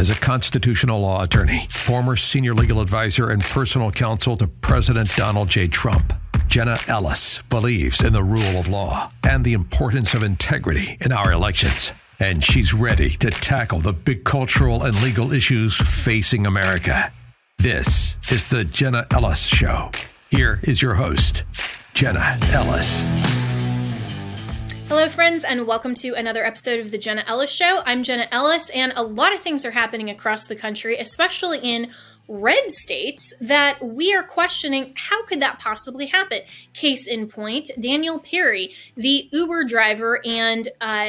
As a constitutional law attorney, former senior legal advisor, and personal counsel to President Donald J. Trump, Jenna Ellis believes in the rule of law and the importance of integrity in our elections. And she's ready to tackle the big cultural and legal issues facing America. This is the Jenna Ellis Show. Here is your host, Jenna Ellis. Hello, friends, and welcome to another episode of the Jenna Ellis Show. I'm Jenna Ellis, and a lot of things are happening across the country, especially in red states, that we are questioning how could that possibly happen. Case in point, Daniel Perry, the Uber driver and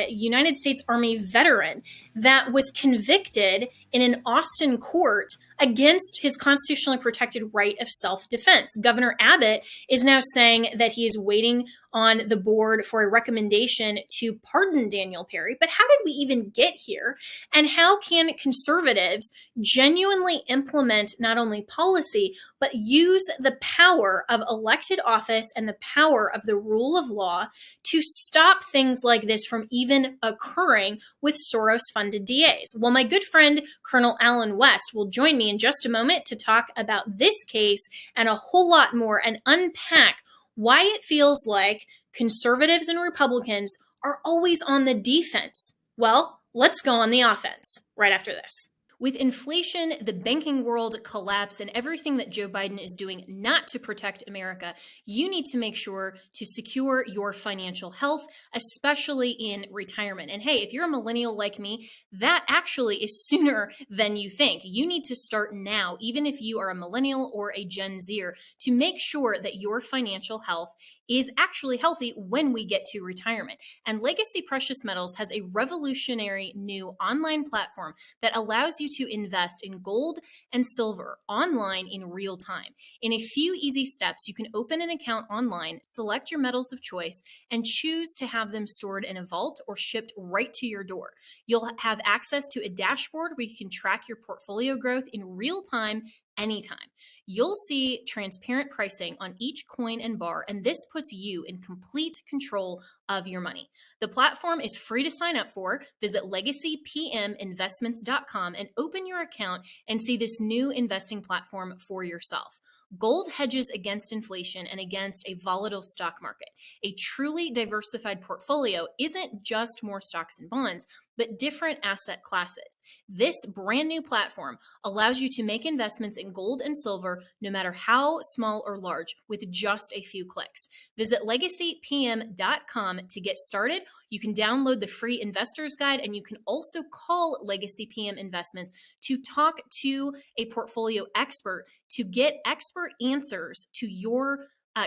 United States Army veteran that was convicted in an Austin court against his constitutionally protected right of self-defense. Governor Abbott is now saying that he is waiting on the board for a recommendation to pardon Daniel Perry. But how did we even get here? And how can conservatives genuinely implement not only policy, but use the power of elected office and the power of the rule of law to stop things like this from even occurring with Soros-funded DAs? Well, my good friend, Colonel Allen West, will join me in just a moment to talk about this case and a whole lot more and unpack why it feels like conservatives and Republicans are always on the defense. Well, let's go on the offense right after this. With inflation, the banking world collapse, and everything that Joe Biden is doing not to protect America, you need to make sure to secure your financial health, especially in retirement. And hey, if you're a millennial like me, that actually is sooner than you think. You need to start now, even if you are a millennial or a Gen Zer, to make sure that your financial health is actually healthy when we get to retirement. And Legacy Precious Metals has a revolutionary new online platform that allows you to invest in gold and silver online in real time. In a few easy steps, you can open an account online, select your metals of choice, and choose to have them stored in a vault or shipped right to your door. You'll have access to a dashboard where you can track your portfolio growth in real time anytime. You'll see transparent pricing on each coin and bar, and this puts you in complete control of your money. The platform is free to sign up for. Visit legacypminvestments.com and open your account and see this new investing platform for yourself. Gold hedges against inflation and against a volatile stock market. A truly diversified portfolio isn't just more stocks and bonds, but different asset classes. This brand new platform allows you to make investments in gold and silver, no matter how small or large, with just a few clicks. Visit legacypm.com to get started. You can download the free investor's guide, and you can also call Legacy PM Investments to talk to a portfolio expert to get expert answers to your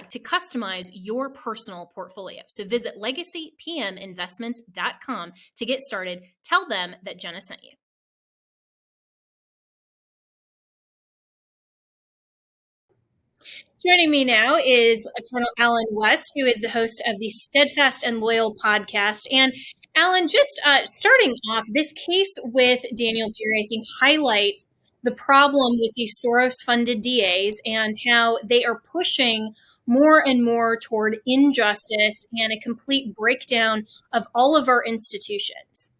to customize your personal portfolio. So visit legacypminvestments.com to get started. Tell them that Jenna sent you. Joining me now is Colonel Allen West, who is the host of the Steadfast and Loyal podcast. And Allen, just starting off, this case with Daniel Perry, I think, highlights the problem with these Soros-funded DAs and how they are pushing more and more toward injustice and a complete breakdown of all of our institutions.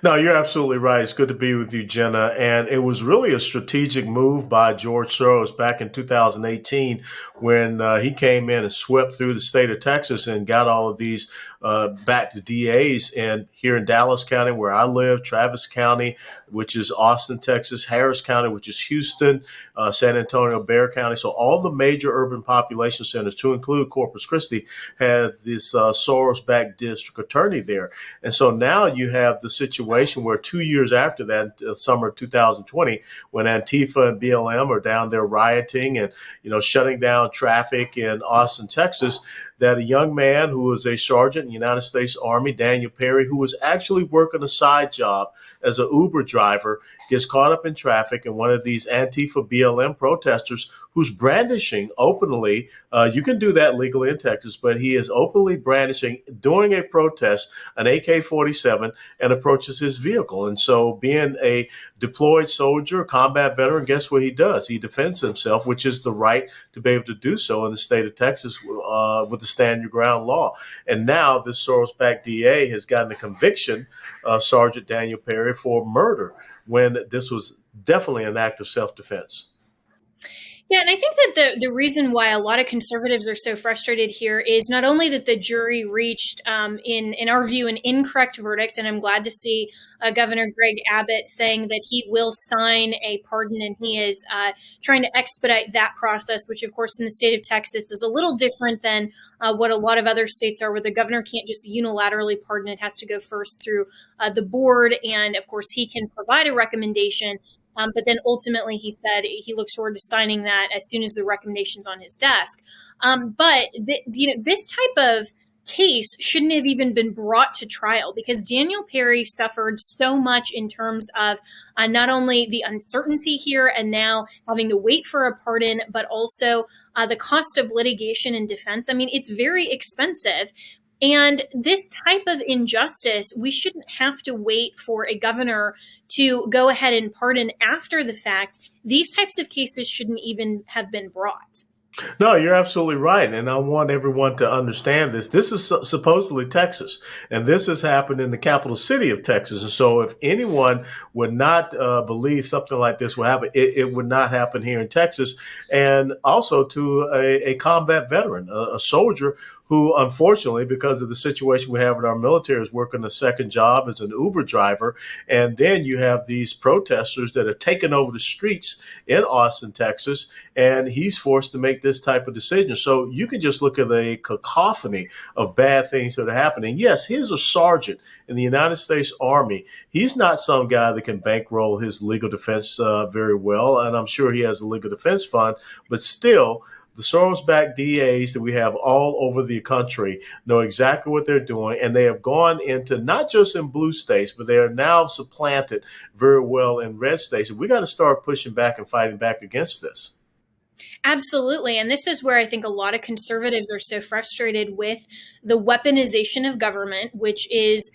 No, you're absolutely right. It's good to be with you, Jenna. And it was really a strategic move by George Soros back in 2018 when he came in and swept through the state of Texas and got all of these back to DAs. And here in Dallas County, where I live, Travis County, which is Austin, Texas, Harris County, which is Houston, San Antonio, Bexar County. So all the major urban population centers, to include Corpus Christi, have this Soros-backed district attorney there. And so now you have the situation where 2 years after that, summer of 2020, when Antifa and BLM are down there rioting and, shutting down traffic in Austin, Texas, that a young man who was a sergeant in the United States Army, Daniel Perry, who was actually working a side job as an Uber driver, gets caught up in traffic, and one of these Antifa BLM protesters who's brandishing openly, you can do that legally in Texas, but he is openly brandishing during a protest an AK-47 and approaches his vehicle. And so being a deployed soldier, combat veteran, guess what he does? He defends himself, which is the right to be able to do so in the state of Texas with the stand your ground law. And now this Soros-backed DA has gotten a conviction of Sergeant Daniel Perry for murder. when this was definitely an act of self-defense. Yeah, and I think that the reason why a lot of conservatives are so frustrated here is not only that the jury reached, in our view, an incorrect verdict, and I'm glad to see Governor Greg Abbott saying that he will sign a pardon, and he is trying to expedite that process, which, of course, in the state of Texas is a little different than what a lot of other states are, where the governor can't just unilaterally pardon; it has to go first through the board, and of course, he can provide a recommendation. But then ultimately, he said he looks forward to signing that as soon as the recommendation's on his desk. But this type of case shouldn't have even been brought to trial, because Daniel Perry suffered so much in terms of not only the uncertainty here and now having to wait for a pardon, but also the cost of litigation and defense. I mean, it's very expensive. And this type of injustice, we shouldn't have to wait for a governor to go ahead and pardon after the fact. These types of cases shouldn't even have been brought. No, you're absolutely right. And I want everyone to understand this. This is supposedly Texas, and this has happened in the capital city of Texas. And so if anyone would not believe something like this would happen, it would not happen here in Texas. And also to a combat veteran, a soldier who, unfortunately, because of the situation we have in our military, is working a second job as an Uber driver. And then you have these protesters that are taking over the streets in Austin, Texas, and he's forced to make this type of decision. So you can just look at a cacophony of bad things that are happening. Yes, he's a sergeant in the United States Army. He's not some guy that can bankroll his legal defense very well, and I'm sure he has a legal defense fund, but still, the Soros-backed DAs that we have all over the country know exactly what they're doing, and they have gone into not just in blue states, but they are now supplanted very well in red states. And we got to start pushing back and fighting back against this. Absolutely. And this is where I think a lot of conservatives are so frustrated with the weaponization of government, which is,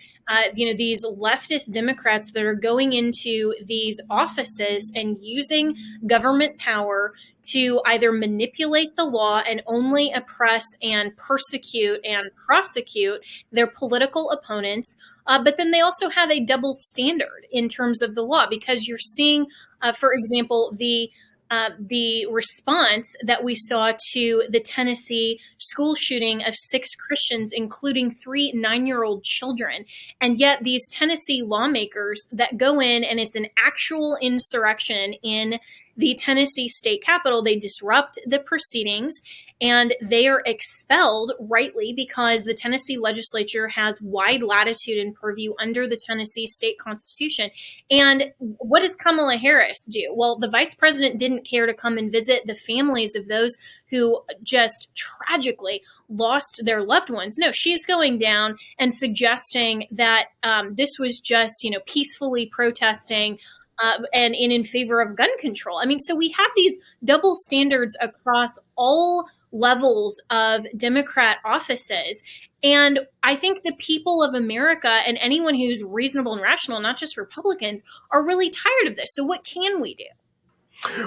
these leftist Democrats that are going into these offices and using government power to either manipulate the law and only oppress and persecute and prosecute their political opponents. But then they also have a double standard in terms of the law, because you're seeing, for example, the response that we saw to the Tennessee school shooting of 6 Christians, including 3 9-year-old children. And yet these Tennessee lawmakers that go in, and it's an actual insurrection in the Tennessee state capitol, they disrupt the proceedings and they are expelled, rightly, because the Tennessee legislature has wide latitude and purview under the Tennessee state constitution. And what does Kamala Harris do? Well, the vice president didn't care to come and visit the families of those who just tragically lost their loved ones. No, she's going down and suggesting that this was just, peacefully protesting and in favor of gun control. I mean, so we have these double standards across all levels of Democrat offices. And I think the people of America and anyone who's reasonable and rational, not just Republicans, are really tired of this. So what can we do?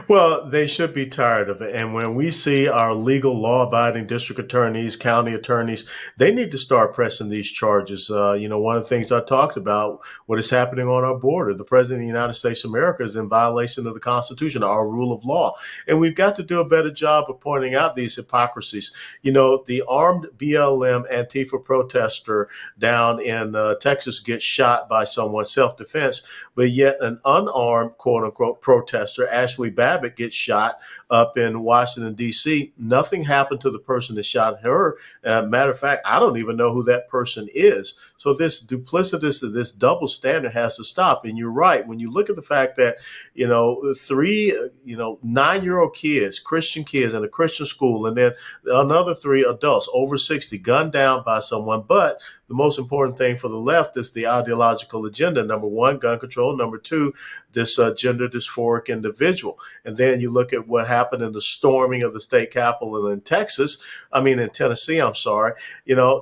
Well, they should be tired of it. And when we see our legal, law-abiding district attorneys, county attorneys, they need to start pressing these charges. One of the things I talked about, what is happening on our border. The president of the United States of America is in violation of the Constitution, our rule of law. And we've got to do a better job of pointing out these hypocrisies. The armed BLM Antifa protester down in Texas gets shot by someone, self-defense, but yet an unarmed, quote-unquote, protester, Ashley Babbitt, gets shot up in Washington, D.C. Nothing happened to the person that shot her. Matter of fact, I don't even know who that person is. So this duplicitous, this double standard has to stop. And you're right. When you look at the fact that, 3, 9-year-old kids, Christian kids in a Christian school, and then another 3 adults over 60 gunned down by someone. But the most important thing for the left is the ideological agenda. Number 1, gun control. Number 2, this gender dysphoric individual. And then you look at what happened in the storming of the state capitol in Tennessee, I'm sorry.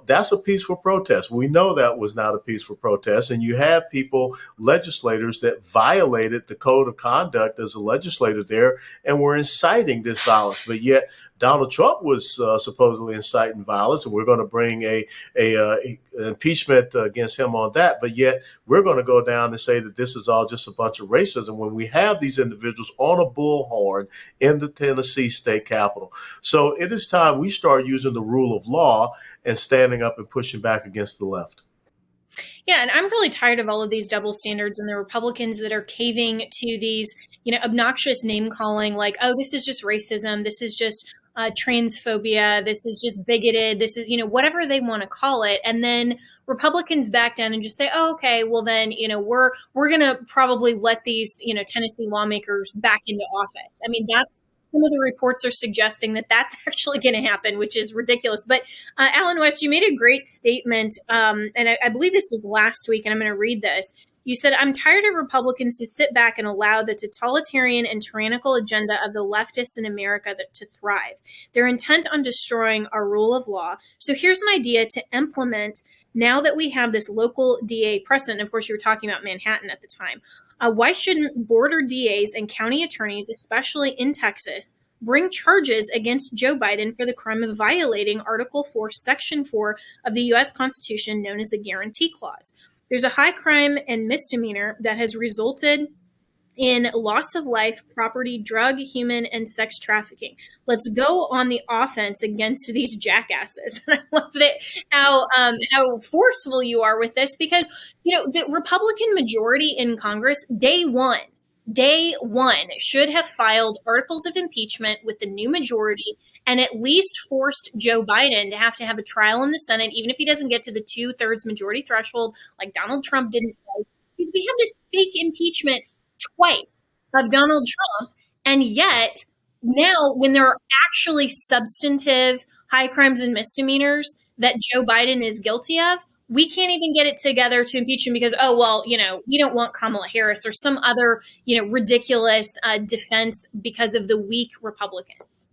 That's a peaceful protest. We know that was not a peaceful protest. And you have people, legislators, that violated the code of conduct as a legislator there and were inciting this violence. But yet Donald Trump was supposedly inciting violence, and we're going to bring a impeachment against him on that. But yet we're going to go down and say that this is all just a bunch of racism when we have these individuals on a bullhorn in the Tennessee state capitol. So it is time we start using the rule of law and standing up and pushing back against the left. Yeah, and I'm really tired of all of these double standards and the Republicans that are caving to these, obnoxious name calling, like, oh, this is just racism, this is just transphobia, this is just bigoted, this is, whatever they want to call it, and then Republicans back down and just say, oh, okay, well then, we're going to probably let these, Tennessee lawmakers back into office. I mean, that's some of the reports are suggesting that that's actually going to happen, which is ridiculous. But Alan West, you made a great statement, and I believe this was last week, and I'm going to read this. You said, I'm tired of Republicans who sit back and allow the totalitarian and tyrannical agenda of the leftists in America to thrive. They're intent on destroying our rule of law. So here's an idea to implement now that we have this local DA precedent. Of course, you were talking about Manhattan at the time. Why shouldn't border DAs and county attorneys, especially in Texas, bring charges against Joe Biden for the crime of violating Article 4, Section 4 of the U.S. Constitution, known as the Guarantee Clause? There's a high crime and misdemeanor that has resulted in loss of life, property, drug, human, and sex trafficking. Let's go on the offense against these jackasses. And I love that how forceful you are with this, because the Republican majority in Congress, day one should have filed articles of impeachment with the new majority and at least forced Joe Biden to have a trial in the Senate, even if he doesn't get to the 2/3 majority threshold like Donald Trump didn't. Because we have this fake impeachment twice of Donald Trump, and yet now when there are actually substantive high crimes and misdemeanors that Joe Biden is guilty of, we can't even get it together to impeach him because, we don't want Kamala Harris or some other, ridiculous defense because of the weak Republicans.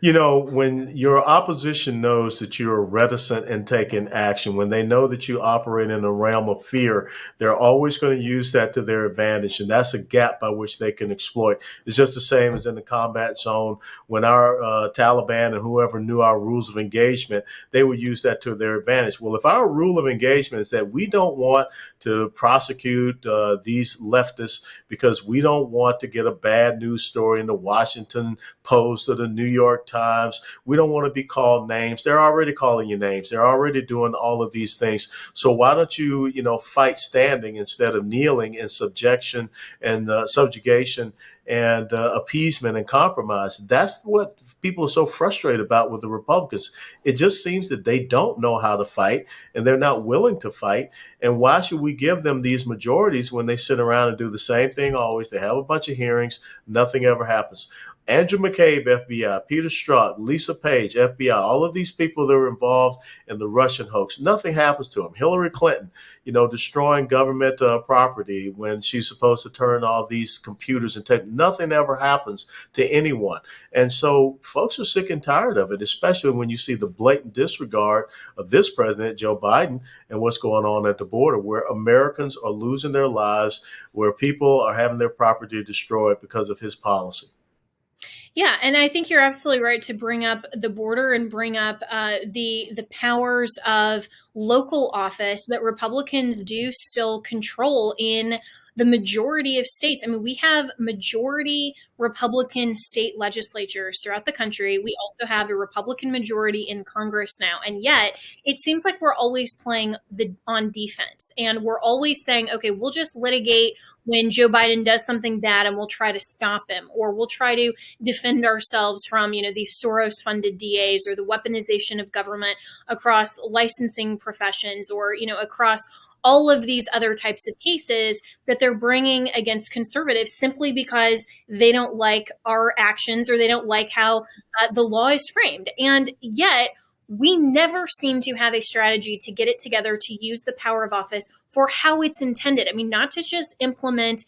When your opposition knows that you're reticent in taking action, when they know that you operate in a realm of fear, they're always going to use that to their advantage. And that's a gap by which they can exploit. It's just the same as in the combat zone. When our Taliban and whoever knew our rules of engagement, they would use that to their advantage. Well, if our rule of engagement is that we don't want to prosecute these leftists because we don't want to get a bad news story in the Washington Post or the New York Times. We don't want to be called names. They're already calling you names. They're already doing all of these things. So why don't you, fight standing instead of kneeling in subjection and subjugation and appeasement and compromise? That's what people are so frustrated about with the Republicans. It just seems that they don't know how to fight and they're not willing to fight. And why should we give them these majorities when they sit around and do the same thing always? They have a bunch of hearings. Nothing ever happens. Andrew McCabe, FBI, Peter Strzok, Lisa Page, FBI, all of these people that were involved in the Russian hoax, nothing happens to them. Hillary Clinton, destroying government property when she's supposed to turn all these computers and take, nothing ever happens to anyone. And so folks are sick and tired of it, especially when you see the blatant disregard of this president, Joe Biden, and what's going on at the border, where Americans are losing their lives, where people are having their property destroyed because of his policy. Yeah, and I think you're absolutely right to bring up the border and bring up the powers of local office that Republicans do still control in the majority of states. I mean, we have majority Republican state legislatures throughout the country. We also have a Republican majority in Congress now. And yet it seems like we're always playing on defense. And we're always saying, okay, we'll just litigate when Joe Biden does something bad and we'll try to stop him, or we'll try to defend ourselves from, these Soros funded DAs or the weaponization of government across licensing professions or, across all of these other types of cases that they're bringing against conservatives simply because they don't like our actions or they don't like how the law is framed. And yet we never seem to have a strategy to get it together to use the power of office for how it's intended. I mean, not to just implement,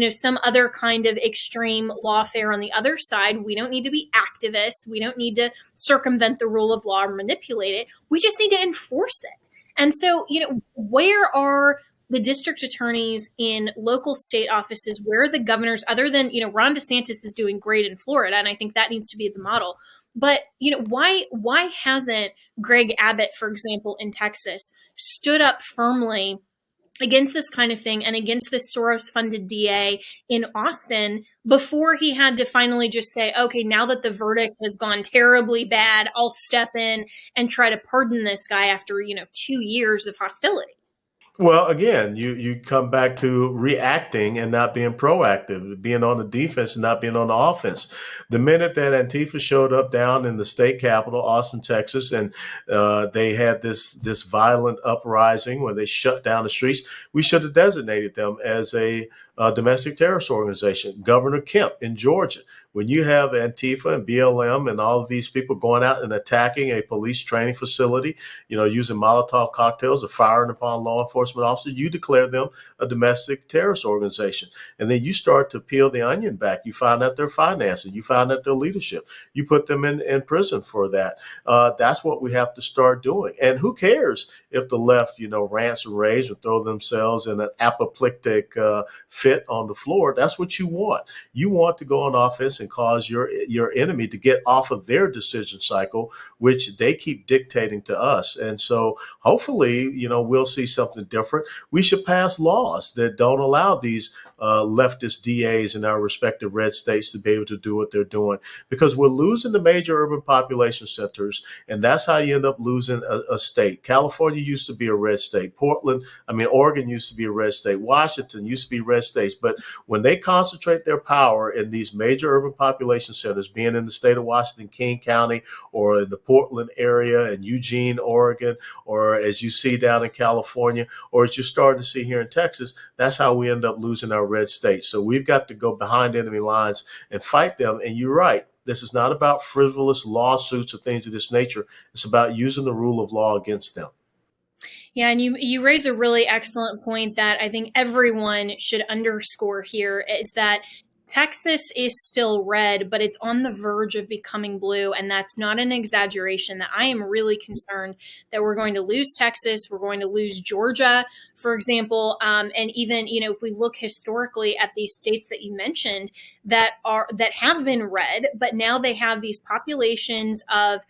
some other kind of extreme lawfare on the other side. We don't need to be activists. We don't need to circumvent the rule of law or manipulate it. We just need to enforce it. And so, where are the district attorneys in local state offices? Where are the governors, other than, Ron DeSantis is doing great in Florida, and I think that needs to be the model. But why hasn't Greg Abbott, for example, in Texas, stood up firmly against this kind of thing and against this Soros funded DA in Austin before he had to finally just say, okay, now that the verdict has gone terribly bad, I'll step in and try to pardon this guy after, 2 years of hostility. Well, again, you come back to reacting and not being proactive, being on the defense and not being on the offense. The minute that Antifa showed up down in the state capital, Austin, Texas, and they had this violent uprising where they shut down the streets, we should have designated them as a domestic terrorist organization. Governor Kemp in Georgia, when you have Antifa and BLM and all of these people going out and attacking a police training facility, using Molotov cocktails or firing upon law enforcement officers, you declare them a domestic terrorist organization. And then you start to peel the onion back. You find out their financing. You find out their leadership. You put them in prison for that. That's what we have to start doing. And who cares if the left, rants and raves or throw themselves in an apoplectic fit on the floor? That's what you want. You want to go on offense and cause your enemy to get off of their decision cycle, which they keep dictating to us. And so hopefully, we'll see something different. We should pass laws that don't allow these leftist DAs in our respective red states to be able to do what they're doing, because we're losing the major urban population centers, and that's how you end up losing a state. California used to be a red state. Oregon used to be a red state. Washington used to be red states. But when they concentrate their power in these major urban population centers, being in the state of Washington, King County, or in the Portland area and Eugene, Oregon, or as you see down in California, or as you're starting to see here in Texas, that's how we end up losing our red states. So we've got to go behind enemy lines and fight them. And you're right. This is not about frivolous lawsuits or things of this nature. It's about using the rule of law against them. Yeah, and you raise a really excellent point that I think everyone should underscore here, is that Texas is still red, but it's on the verge of becoming blue. And that's not an exaggeration. That I am really concerned that we're going to lose Texas. We're going to lose Georgia, for example. And even, if we look historically at these states that you mentioned that have been red, but now they have these populations of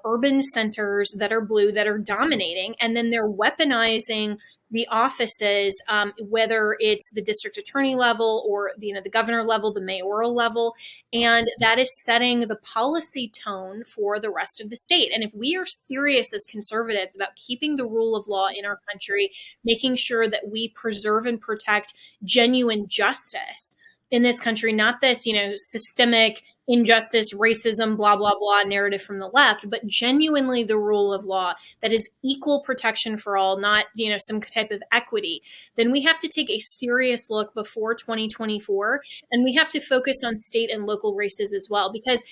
urban centers that are blue, that are dominating, and then they're weaponizing the offices, whether it's the district attorney level or the governor level, the mayoral level, and that is setting the policy tone for the rest of the state. And if we are serious as conservatives about keeping the rule of law in our country, making sure that we preserve and protect genuine justice in this country, not this, systemic injustice, racism, blah, blah, blah narrative from the left, but genuinely the rule of law that is equal protection for all, not, some type of equity, then we have to take a serious look before 2024. And we have to focus on state and local races as well. Because,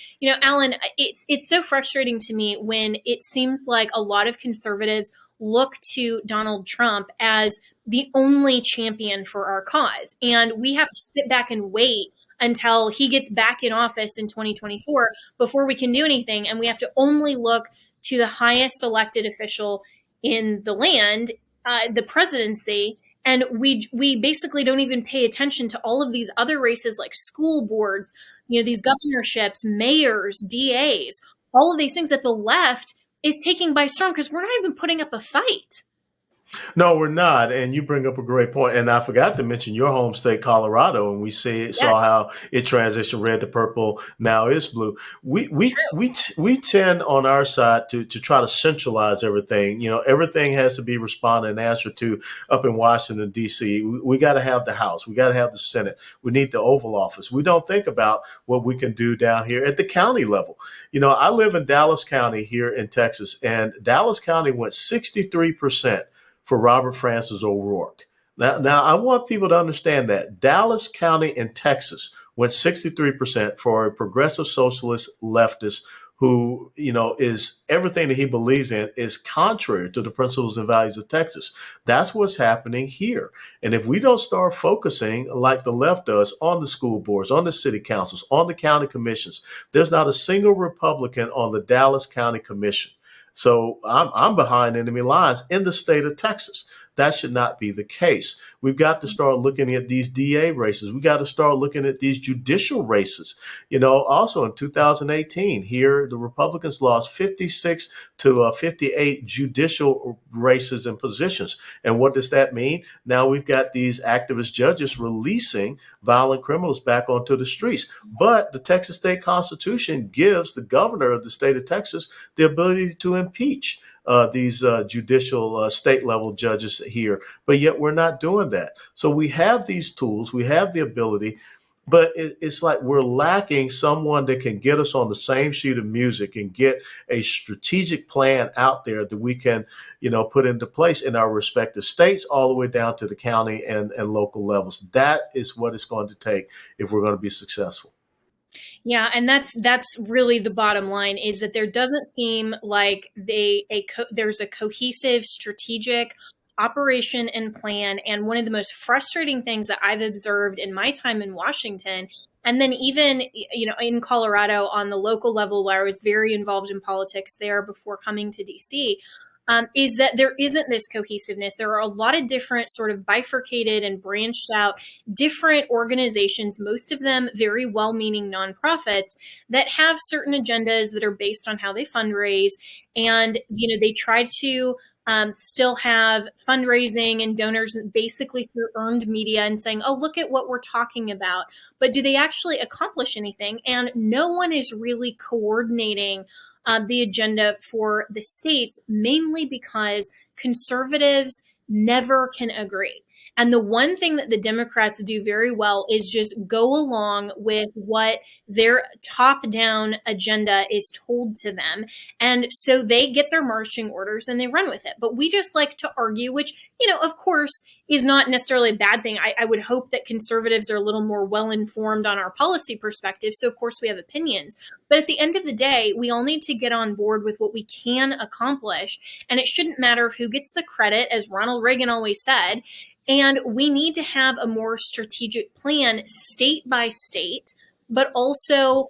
Alan, it's so frustrating to me when it seems like a lot of conservatives look to Donald Trump as the only champion for our cause. And we have to sit back and wait until he gets back in office in 2024 before we can do anything. And we have to only look to the highest elected official in the land, the presidency. And we basically don't even pay attention to all of these other races like school boards, these governorships, mayors, DAs, all of these things that the left is taking by storm because we're not even putting up a fight. No, we're not. And you bring up a great point. And I forgot to mention your home state, Colorado, and we saw how it transitioned red to purple, now is blue. We tend on our side to try to centralize everything. Everything has to be responded and answered to up in Washington, D.C. We got to have the House. We got to have the Senate. We need the Oval Office. We don't think about what we can do down here at the county level. I live in Dallas County here in Texas, and Dallas County went 63% for Robert Francis O'Rourke. Now, I want people to understand that Dallas County in Texas went 63% for a progressive socialist leftist who, is everything that he believes in is contrary to the principles and values of Texas. That's what's happening here. And if we don't start focusing like the left does on the school boards, on the city councils, on the county commissions, there's not a single Republican on the Dallas County Commission. So I'm behind enemy lines in the state of Texas. That should not be the case. We've got to start looking at these DA races. We got to start looking at these judicial races. Also in 2018, here the Republicans lost 56 to 58 judicial races and positions. And what does that mean? Now we've got these activist judges releasing violent criminals back onto the streets. But the Texas state constitution gives the governor of the state of Texas the ability to impeach these judicial state level judges here. But yet we're not doing that. So we have these tools, we have the ability, but it's like we're lacking someone that can get us on the same sheet of music and get a strategic plan out there that we can, put into place in our respective states all the way down to the county and local levels. That is what it's going to take if we're going to be successful. Yeah, and that's really the bottom line, is that there doesn't seem like there's a cohesive strategic operation and plan. And one of the most frustrating things that I've observed in my time in Washington, and then even in Colorado on the local level, where I was very involved in politics there before coming to DC, is that there isn't this cohesiveness. There are a lot of different sort of bifurcated and branched out different organizations, most of them very well-meaning nonprofits, that have certain agendas that are based on how they fundraise. And, they try to still have fundraising and donors basically through earned media and saying, oh, look at what we're talking about. But do they actually accomplish anything? And no one is really coordinating the agenda for the states, mainly because conservatives never can agree. And the one thing that the Democrats do very well is just go along with what their top-down agenda is told to them. And so they get their marching orders and they run with it. But we just like to argue, which, of course, is not necessarily a bad thing. I would hope that conservatives are a little more well-informed on our policy perspective. So, of course, we have opinions. But at the end of the day, we all need to get on board with what we can accomplish. And it shouldn't matter who gets the credit, as Ronald Reagan always said. And we need to have a more strategic plan, state by state, but also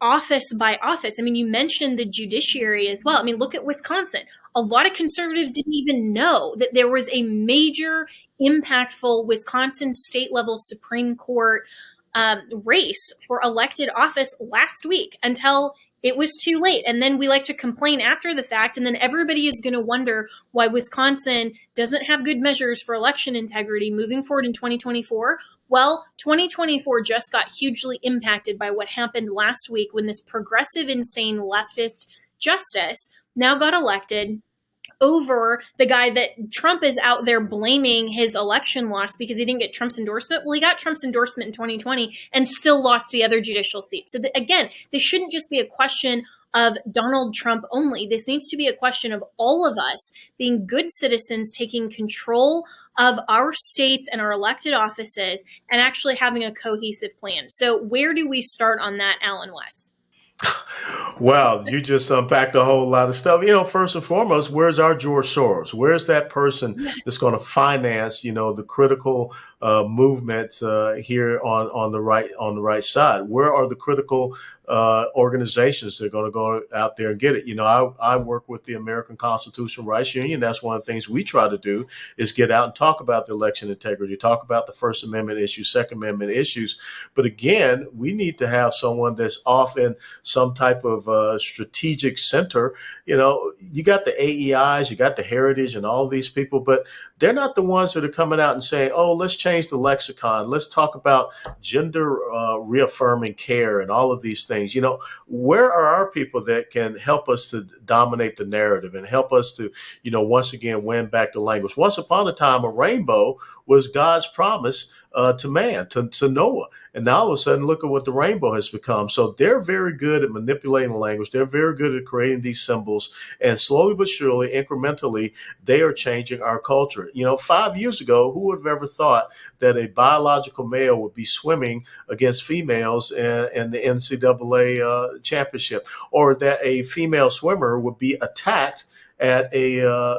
office by office. I mean, you mentioned the judiciary as well. I mean, look at Wisconsin. A lot of conservatives didn't even know that there was a major, impactful Wisconsin state level Supreme Court race for elected office last week until it was too late. And then we like to complain after the fact. And then everybody is going to wonder why Wisconsin doesn't have good measures for election integrity moving forward in 2024. Well, 2024 just got hugely impacted by what happened last week when this progressive, insane leftist justice now got elected over the guy that Trump is out there blaming his election loss because he didn't get Trump's endorsement. Well, he got Trump's endorsement in 2020 and still lost the other judicial seat. So again, this shouldn't just be a question of Donald Trump only. This needs to be a question of all of us being good citizens, taking control of our states and our elected offices, and actually having a cohesive plan. So where do we start on that, Alan West? Wow, you just unpacked a whole lot of stuff. First and foremost, where's our George Soros? Where's that person that's going to finance, the critical movement here on the right side? Where are the critical organizations that are going to go out there and get it? I work with the American Constitutional Rights Union. That's one of the things we try to do is get out and talk about the election integrity, talk about the First Amendment issues, Second Amendment issues. But again, we need to have someone that's off in some type of strategic center. You got the AEIs, you got the Heritage and all these people, but they're not the ones that are coming out and saying, oh, let's change the lexicon. Let's talk about gender reaffirming care and all of these things. Where are our people that can help us to dominate the narrative and help us to, once again, win back the language? Once upon a time, a rainbow was God's promise to man, to Noah. And now all of a sudden, look at what the rainbow has become. So they're very good at manipulating the language. They're very good at creating these symbols. And slowly but surely, incrementally, they are changing our culture. 5 years ago, who would have ever thought that a biological male would be swimming against females in the NCAA championship, or that a female swimmer would be attacked at a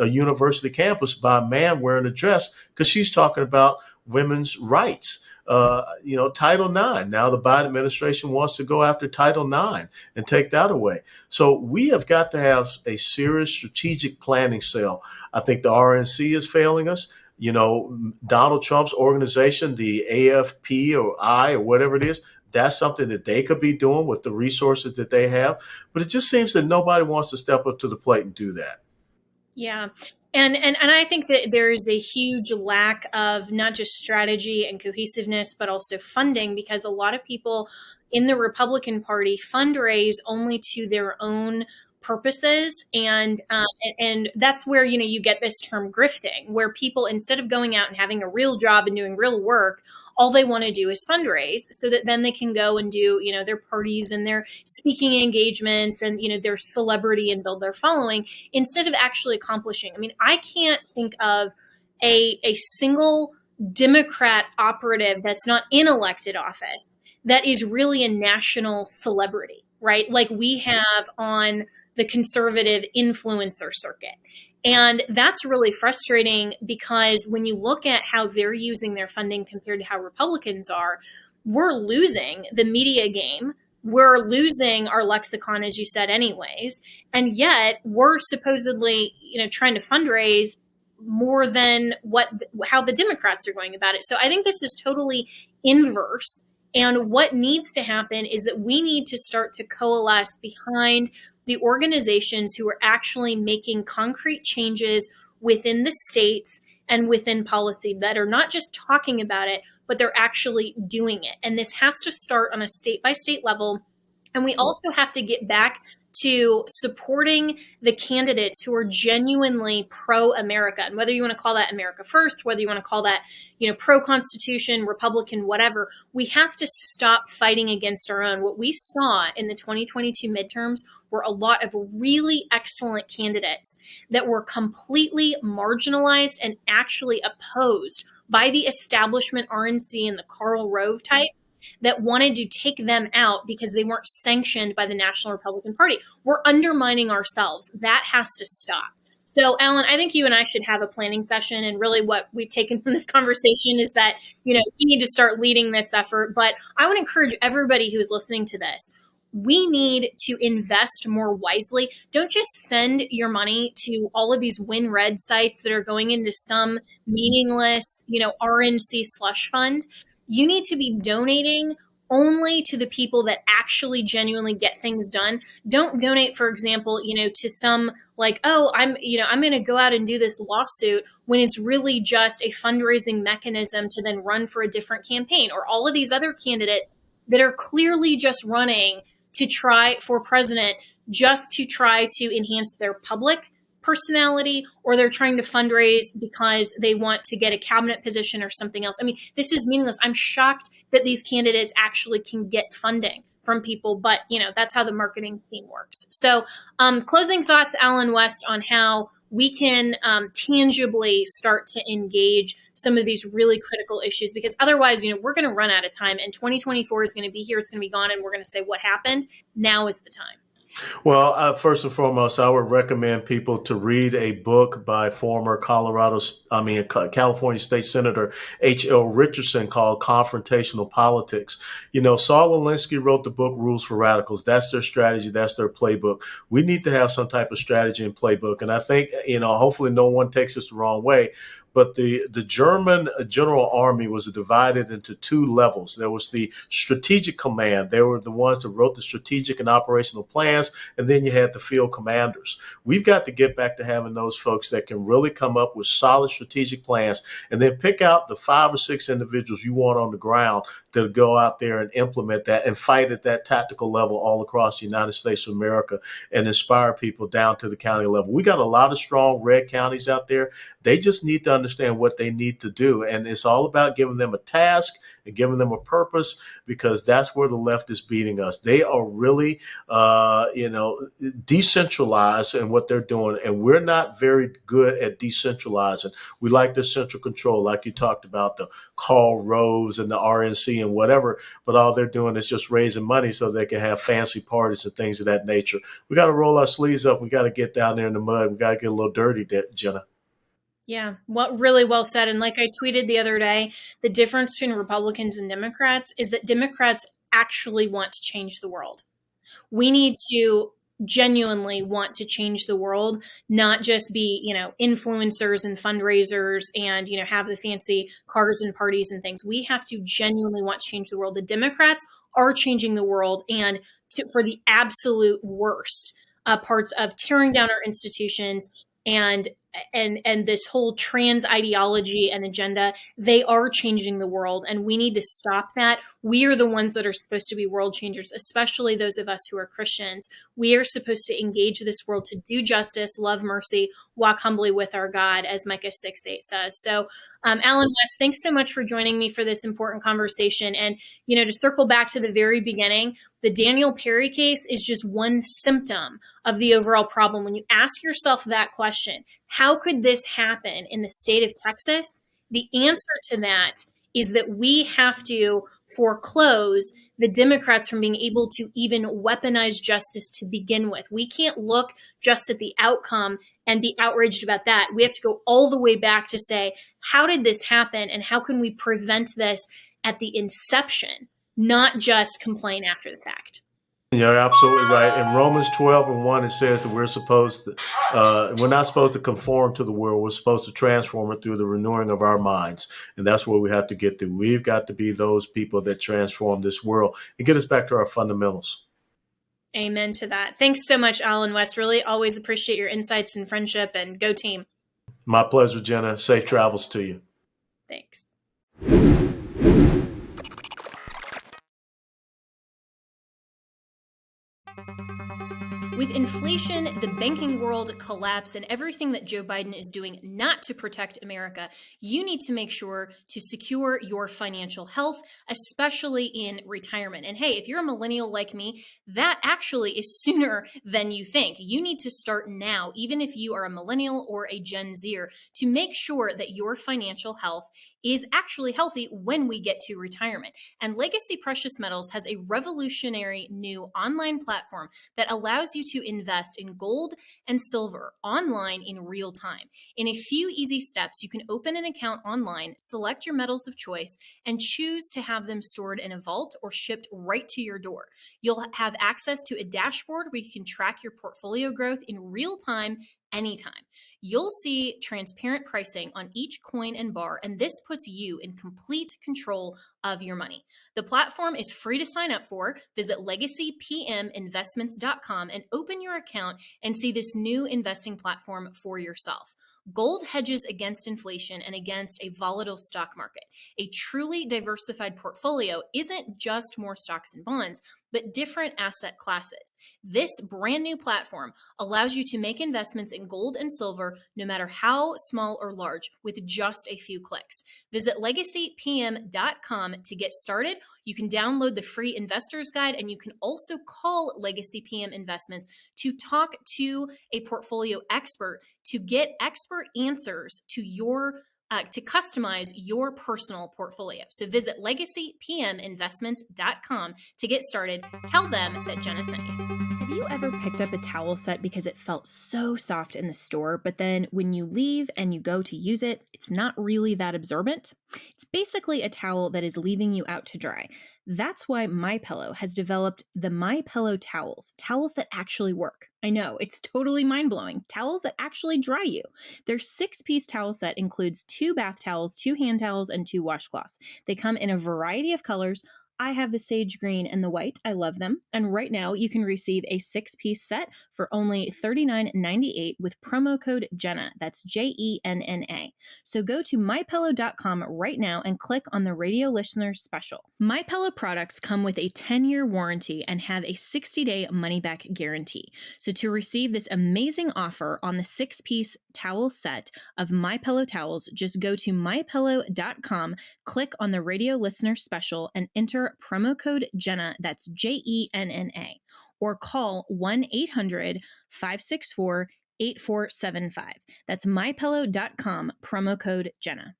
university campus by a man wearing a dress because she's talking about women's rights. Title IX. Now the Biden administration wants to go after Title IX and take that away. So we have got to have a serious strategic planning cell. I think the RNC is failing us. Donald Trump's organization, the AFP or whatever it is, that's something that they could be doing with the resources that they have. But it just seems that nobody wants to step up to the plate and do that. Yeah. And I think that there is a huge lack of not just strategy and cohesiveness, but also funding, because a lot of people in the Republican Party fundraise only to their own purposes, and that's where you get this term grifting, where people, instead of going out and having a real job and doing real work, all they want to do is fundraise so that then they can go and do their parties and their speaking engagements and their celebrity and build their following, instead of actually accomplishing. I mean, I can't think of a single Democrat operative that's not in elected office that is really a national celebrity, right? Like we have on the conservative influencer circuit. And that's really frustrating, because when you look at how they're using their funding compared to how Republicans are, we're losing the media game. We're losing our lexicon, as you said, anyways. And yet we're supposedly, trying to fundraise more than how the Democrats are going about it. So I think this is totally inverse. And what needs to happen is that we need to start to coalesce behind the organizations who are actually making concrete changes within the states and within policy, that are not just talking about it, but they're actually doing it. And this has to start on a state by state level. And we also have to get back to supporting the candidates who are genuinely pro-America. And whether you want to call that America First, whether you want to call that, pro-Constitution, Republican, whatever, we have to stop fighting against our own. What we saw in the 2022 midterms were a lot of really excellent candidates that were completely marginalized and actually opposed by the establishment RNC and the Karl Rove type, that wanted to take them out because they weren't sanctioned by the National Republican Party. We're undermining ourselves. That has to stop. So, Alan, I think you and I should have a planning session. And really what we've taken from this conversation is that, we need to start leading this effort. But I would encourage everybody who is listening to this, we need to invest more wisely. Don't just send your money to all of these win red sites that are going into some meaningless, RNC slush fund. You need to be donating only to the people that actually genuinely get things done. Don't donate, for example, to some I'm going to go out and do this lawsuit, when it's really just a fundraising mechanism to then run for a different campaign, or all of these other candidates that are clearly just running to try for president, just to try to enhance their public personality, or they're trying to fundraise because they want to get a cabinet position or something else. I mean, this is meaningless. I'm shocked that these candidates actually can get funding from people, but that's how the marketing scheme works. So closing thoughts, Alan West, on how we can tangibly start to engage some of these really critical issues, because otherwise, we're going to run out of time, and 2024 is going to be here. It's going to be gone. And we're going to say, what happened? Now is the time. Well, first and foremost, I would recommend people to read a book by former California State Senator H.L. Richardson called Confrontational Politics. Saul Alinsky wrote the book Rules for Radicals. That's their strategy. That's their playbook. We need to have some type of strategy and playbook. And I think, hopefully no one takes this the wrong way, but the German General Army was divided into two levels. There was the strategic command. They were the ones that wrote the strategic and operational plans. And then you had the field commanders. We've got to get back to having those folks that can really come up with solid strategic plans, and then pick out the 5 or 6 individuals you want on the ground that go out there and implement that and fight at that tactical level all across the United States of America, and inspire people down to the county level. We got a lot of strong red counties out there. They just need to understand what they need to do. And it's all about giving them a task and giving them a purpose, because that's where the left is beating us. They are really, decentralized in what they're doing. And we're not very good at decentralizing. We like the central control, like you talked about, the Karl Roves and the RNC and whatever. But all they're doing is just raising money so they can have fancy parties and things of that nature. We got to roll our sleeves up. We got to get down there in the mud. We got to get a little dirty, Jenna. Yeah, well, really well said. And like I tweeted the other day, the difference between Republicans and Democrats is that Democrats actually want to change the world. We need to genuinely want to change the world, not just be, influencers and fundraisers and, have the fancy cars and parties and things. We have to genuinely want to change the world. The Democrats are changing the world and for the absolute worst parts of tearing down our institutions and this whole trans ideology and agenda. They are changing the world, and we need to stop that. We are the ones that are supposed to be world changers, especially those of us who are Christians. We are supposed to engage this world to do justice, love mercy, walk humbly with our God, as Micah 6:8 says. So, Alan West, thanks so much for joining me for this important conversation. And, to circle back to the very beginning, the Daniel Perry case is just one symptom of the overall problem. When you ask yourself that question, how could this happen in the state of Texas? The answer to that is that we have to foreclose the Democrats from being able to even weaponize justice to begin with. We can't look just at the outcome and be outraged about that. We have to go all the way back to say, how did this happen and how can we prevent this at the inception, not just complain after the fact? You're absolutely right. In Romans 12:1, it says that we're not supposed to conform to the world. We're supposed to transform it through the renewing of our minds. And that's where we have to get to. We've got to be those people that transform this world and get us back to our fundamentals. Amen to that. Thanks so much, Alan West. Really always appreciate your insights and friendship, and go team. My pleasure, Jenna. Safe travels to you. Thanks. With inflation, the banking world collapse, and everything that Joe Biden is doing not to protect America, you need to make sure to secure your financial health, especially in retirement. And hey, if you're a millennial like me, that actually is sooner than you think. You need to start now, even if you are a millennial or a Gen Zer, to make sure that your financial health is actually healthy when we get to retirement. And Legacy Precious Metals has a revolutionary new online platform that allows you to invest in gold and silver online in real time. In a few easy steps, you can open an account online, select your metals of choice, and choose to have them stored in a vault or shipped right to your door. You'll have access to a dashboard where you can track your portfolio growth in real time anytime. You'll see transparent pricing on each coin and bar, and this puts you in complete control of your money. The platform is free to sign up for. Visit legacypminvestments.com and open your account and see this new investing platform for yourself. Gold hedges against inflation and against a volatile stock market. A truly diversified portfolio isn't just more stocks and bonds, but different asset classes. This brand new platform allows you to make investments in gold and silver, no matter how small or large, with just a few clicks. Visit legacypm.com to get started. You can download the free investor's guide, and you can also call Legacy PM Investments to talk to a portfolio expert to get expert answers to to customize your personal portfolio. So visit legacypminvestments.com to get started. Tell them that Jenna sent you. Have you ever picked up a towel set because it felt so soft in the store, but then when you leave and you go to use it, it's not really that absorbent? It's basically a towel that is leaving you out to dry. That's why MyPillow has developed the MyPillow towels that actually work. I know, it's totally mind-blowing. Towels that actually dry you. Their 6-piece towel set includes 2 bath towels, 2 hand towels, and 2 washcloths. They come in a variety of colors. I have the sage green and the white. I love them. And right now you can receive a 6-piece set for only $39.98 with promo code Jenna. That's JENNA. So go to mypillow.com right now and click on the radio listeners special. MyPillow products come with a 10-year warranty and have a 60-day money-back guarantee. So to receive this amazing offer on the 6-piece towel set of MyPillow towels, just go to mypillow.com, click on the radio listener special, and enter promo code Jenna, that's JENNA, or call 1-800-564-8475. That's mypillow.com, promo code Jenna.